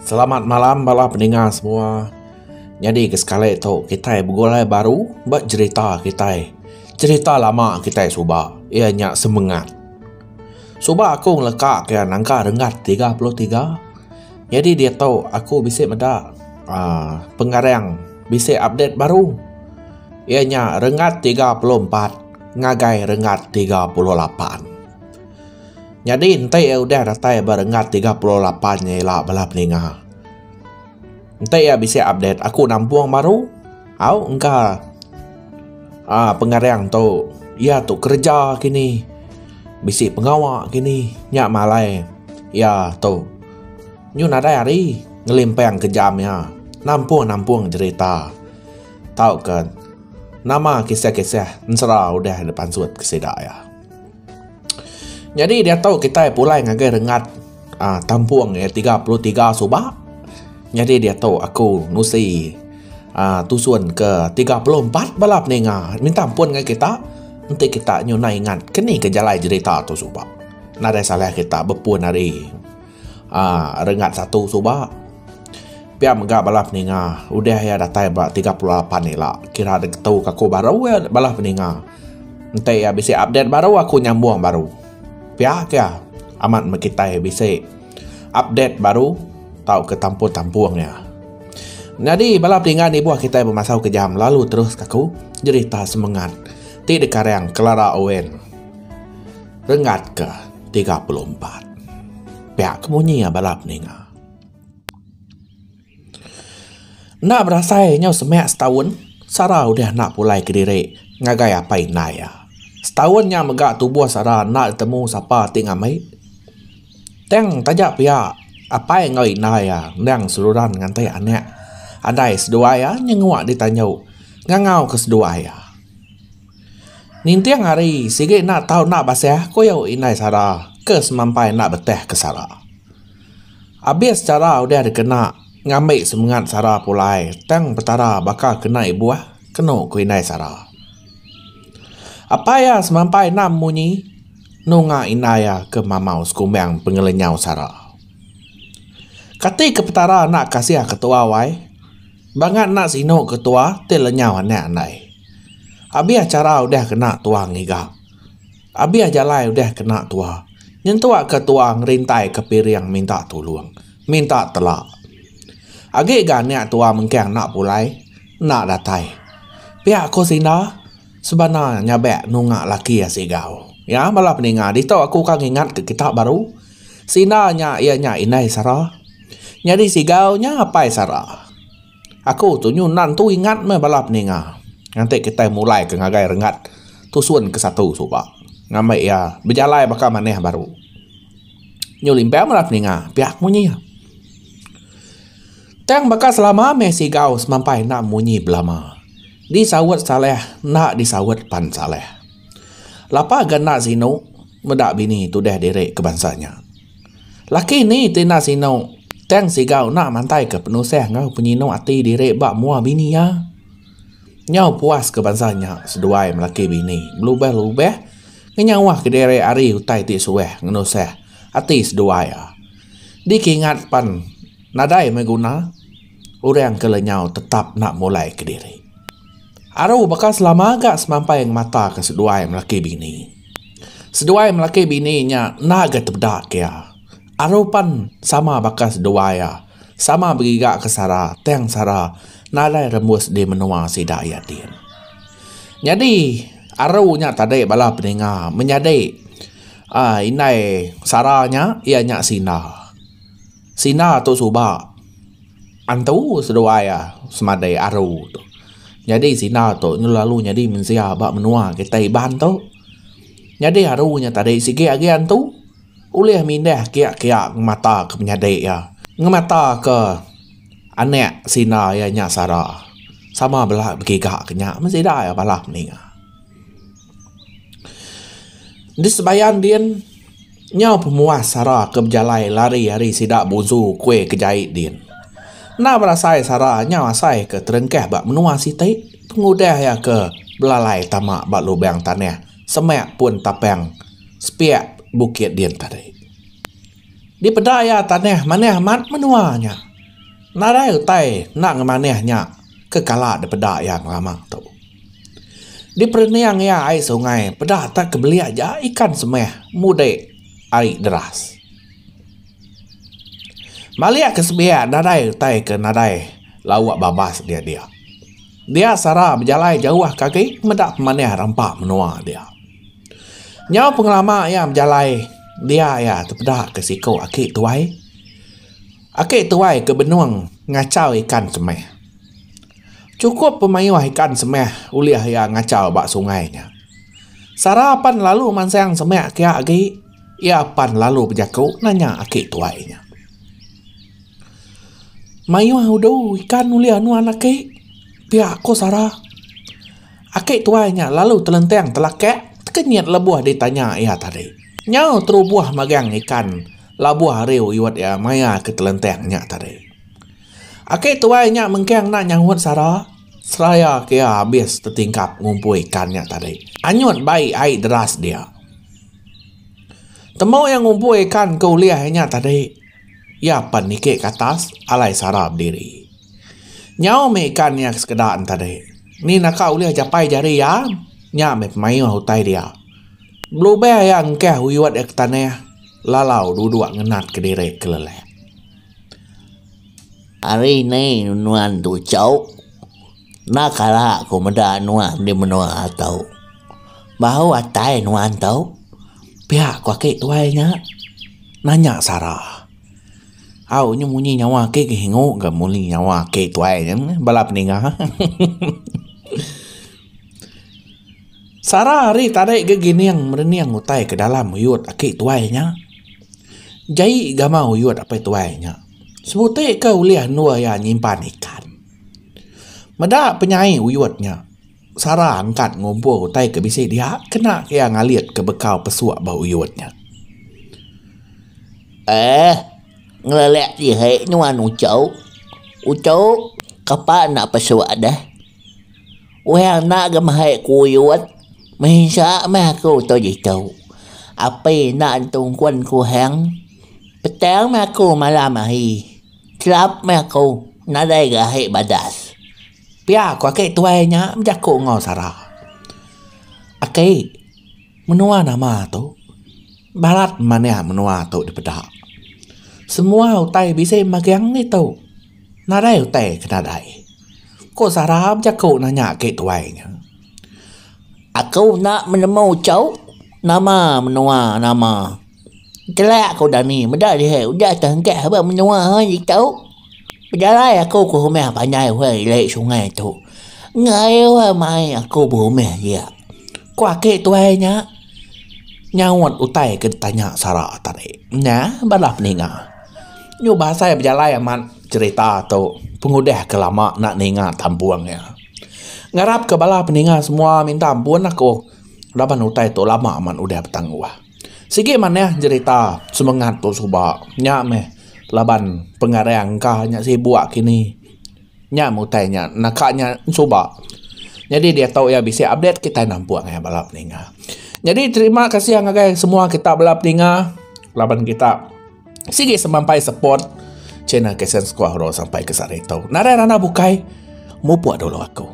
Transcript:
Selamat malam bala pendengar semua. Jadi sekali tu kita bergulai baru buat cerita kita. Cerita lama kita suba. Ianya semangat. Suba aku ngelekak ke angka rengat 33. Jadi dia tahu aku bisa meda pengarang bisa update baru. Ianya rengat 34 ngagai rengat 38. Jadi entai udah datai berengat 38 nya lah bala peningah. Entai ya bisa update aku nampuang baru. Au engka pengarang tu ya tu kerja kini. Bisi pengawak kini nyak malai. Ya tu. Nyu nadai hari ngelimpang kejamnya. Nampuang cerita. Tahu kan? Nama kisah-kisah nsera udah depan suat kesedak ya. Jadi dia tahu kita pulai ngagai rengat tampuang 33 subak. Jadi dia tahu aku nusi tusun ke 34 balap ninga. Minta ampun dengan kita. Nanti kita nyuna ingat kini ke jalai cerita tu subak. Nada salah kita berpun hari rengat 1 subak. Pia megak balap ninga. Udah ya datai 38 ni lah. Kira ada tahu aku baru ya balap ninga. Nanti ya bisa update baru aku nyambung baru. Pihak ya amat kita bisa update baru tahu ke tampuang-tampuangnya. Jadi balap tinggal ni buah kita bermasau ke jam lalu terus kaku cerita semangat ti dekarang Clara Owen rengat ke 34. Pihak kemunyi ya balap ninga. Nak berasainya semak setahun Sarah udah nak pulai ke diri ngagai apa inaya. Setahunnya megak tubuh Sarah nak temu siapa tinggal mai. Teng tajak pia apa yang ngoi naya nang seluran ngantai anak. Andai sedua ya nyenguak ditanyau. Ngangau ke sedua ya. Nintiang hari sige nak tahu nak basah koyau inai Sarah ke semampai nak beteh ke Sarah. Habis Sarah udah dikena ngambil semangat Sarah pulai. Teng petara bakal kena ibuah kena ku inai Sarah. Apa ya semampai nam munyi nunga inaya ke mamau sekumbang pengelenyau Sarah. Kati ke petara nak kasih ketua wai. Bangat nak sino ketua telenyau anak anai. Abi acara udah kena tua ngigap. Abi ajalai udah kena tua. Nyentua ketua ngerintai ke piring minta tolong. Minta telak. Agi ganak tua mengkang nak pulai. Nak datai. Pihak ko sina. Sebenarnya bek nungak laki ya sigau. Ya malah peningat. Di tahu aku kan ingat ke kitab baru. Sinanya ianya inai Sarah. Jadi sigaunya apa Sarah. Aku tu nyunan tu ingat me balap peningat. Nanti kita mulai ke ngagai rengat. Tusun ke 1 subak. Ngamai ya berjalai bakal maneh baru. Nyulimpe malah peningat. Pihak munyi. Teng bakal selama me sigau semampai nak munyi belama. Disawat saleh nak disawat pan saleh. Lapa gana sino medak bini tu dah derek kebangsanya. Laki ni tina sino teng sigau nak mantai ke penuseh ngau penyino ati derek bak mua bini ya. Nyau puas kebangsanya seduai melaki bini. Belubeh-lubeh ngenyawah ke derek ari utai ti sueh ngenuseh ati seduai ya. Dikingat pan nadai meguna orang kelenyau tetap nak mulai ke diri. Aru bakal selama agak semampai yang mata ke seduai melaki bini. Seduai melaki bininya naga terbedak ya. Aru pan sama bakal seduai ya. Sama berigak ke Sarah. Teng Sarah nalai rembus di menua si daya din. Jadi arunya tadi bala peninga menyadai inai Sarahnya ianya Sina. Sina tu subak. Antu seduai ya semadai aru tu. Jadi Sina tu lalu jadi mensia bak menua kita iban tu. Jadi harunya tadi sige agian tu uleh mindah kiak-kiak mata ke menyadai ya. Ngemata ke anak Sina ya nya Sarah. Sama belah begigak kenyak mesti dah ya balap ni. Di sebayan din nyau pemuas Sarah ke berjalai lari hari sidak buzu kue kejahit din. Nak berasai Sarah nyawa asai ke terengkeh bak menua siti. Pengudah ya ke belalai tamak bak lubang tanah. Semak pun tapeng. Spiak bukit din tadi. Di pedaya tanah mana amat menuanya. Narai utai nak ngemanehnya kekala de pedak yang lama tu. Di perniang ya air sungai pedak tak kebeli aja ikan semeh mude air deras. Malia kesebia narai utai ke narai lawak babas dia. Dia sarah berjalan jauh kaki medak maneh rampak menua dia. Nyau pengelama yang berjalan dia ya terpedak ke siko akik tuai. Akik tuai ke benuang ngacau ikan semeh. Cukup pemayuh ikan semeh uliah yang ngacau bak sungainya. Sarapan lalu mansang semeh kia agi. Ia pan lalu berjaku nanya akik tuainya. Mayuh udah ikan uliah nuan akik. Pihak ko sarah. Akik tuainya lalu telenteng telakek. Kenyat lebuah ditanya ia tadi. Nyau terubuah magang ikan. Labuah riu iwat ya maya ke telentengnya tadi. Akik tuainya mengkeng nak nyangwat sarah. Seraya kia habis tertingkap ngumpul ikannya tadi. Anyut baik air deras dia. Temau yang ngumpul ikan ke uliahnya tadi. Ya panikik ke atas alai sarah berdiri. Nyau me ikannya sekedaan tadi. Ni nak uliah japai jari ya. Nya me pemayu hutai dia. Bluebear yang keh uyuat ek tanah. Lalau duduk ngenat ke diri keleleh. Hari ni nuan tu cau. Nak kalah aku meda nuan di menua atau. Bahu atai nuan tau. Pihak kakek tuainya. Nanya sarah. Au munyi nyawa ke hingu ke muli nyawa ke tuainya balap ninga. Sarah hari tadi gegini yang mereniang utai ke dalam uyut akik tuainya. Jai gama uyut apa tuainya. Sebutnya ke uliah nua ya nyimpan ikan. Meda penyai uyutnya. Sarah angkat ngumpul utai ke bisi dia. Kena kaya ngaliat ke bekal pesuak bau uyutnya. Ngelelek di hei nuan ucau. Ucau kapan nak pesuak dah. Wehang nak gemahai ku uyut. Mahisya meh aku tu jitau. Apa nak tung kuan ku hang. Petang meh aku malam ahi. Kelap meh aku nadai gahai badas. Pihak kakek tuainya menjaku ngau sarah. Akik, menua nama tu. Barat mana menua tu di pedak. Semua utai bisa magiang ni tu. Nadai utai ke nadai. Ko sarah menjaku nanya akik tuainya. Aku nak menemu cau. Nama menua nama. Telak aku dah ni. Medak dia. Udah terhengkat apa menua ni cau. Berjalan aku ke rumah panjai wei lek sungai tu. Ngai wei mai aku berumah dia. Ko akik tuainya. Nyawat utai ke tanya sarah tadi. Nah, balap ninga. Nyu bahasa berjalan aman cerita tu. Pengudah ke lama nak ninga tampuangnya. Ngarap ke bala peninga semua minta ampun aku. Laban utai tu lama aman udah bertangguh. Sikit mana cerita semangat tu subak. Nyak meh laban pengarang kah nyak sibuk kini. Nyak mutainya nakaknya subak. Jadi dia tahu ya bisa update kita nampuang ya bala peninga. Jadi terima kasih yang guys semua kita bala peninga. Laban kita sikit sampai support channel Kesen Squahro sampai ke sarito. Narai rana bukai. Mupuak dulu aku.